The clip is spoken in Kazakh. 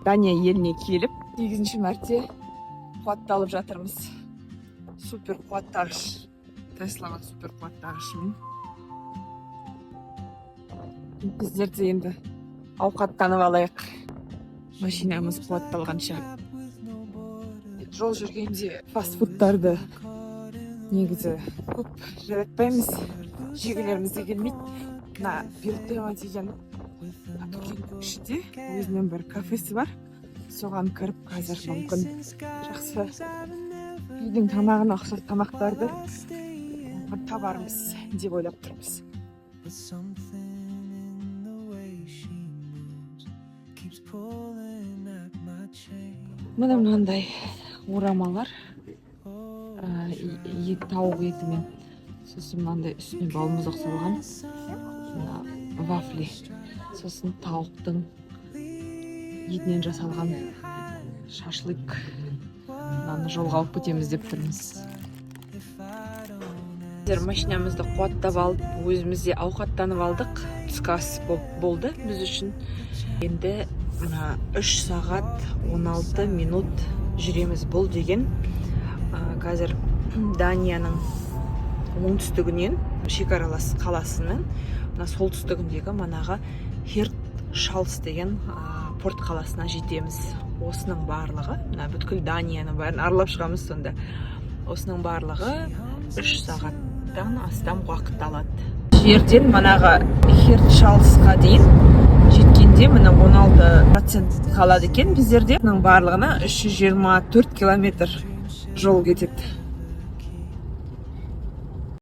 Дания еліне келіп 8-ші мәрте қуатталып жатырмыз. Супер қуаттағыш. Теслаға супер қуаттағышымен. Біздер де енді ауқаттанып алайық. Машинамыз қуатталғанша. Жол жүргенде фастфудтарды негізі көп жаратпаймыз. Жегілерімізге келмейді. Мына Билтема деген дүкеннің ішінде өзінің бір кафесі бар. Соған кіріп қазір мүмкін жақсы үйдің тамағына ұқсас тамақтарды табармыз деп ойлап тұрмыз. Мына мынандай орамалар, тауық етімен, сосын мынандай үстіне балмұздақ салған вафли, сосын тауықтың етінен жасалған шашлык. Мынаны жолға алып кетеміз деп тұрмыз. Машинамызды қуаттап алып, өзімізде ауқаттанып алдық. Түскі ас болды біз үшін. Енді 3 сағат 16 минут жүреміз. Бұл деген қазір Данияның оңтүстігінен, шекаралас қаласының солтүстігіндегі манағы Хиртшалс деген порт қаласына жетеміз. Осының барлығы, бүткіл Данияның бәрін аралап шығамыз сонда. Осының барлығы 3 сағаттан астам уақыт алады. Жерден манағы Хиртшалсқа дейін жеткенде мына 16% қалады екен біздерде. Оның барлығына 324 километр жол кетеді.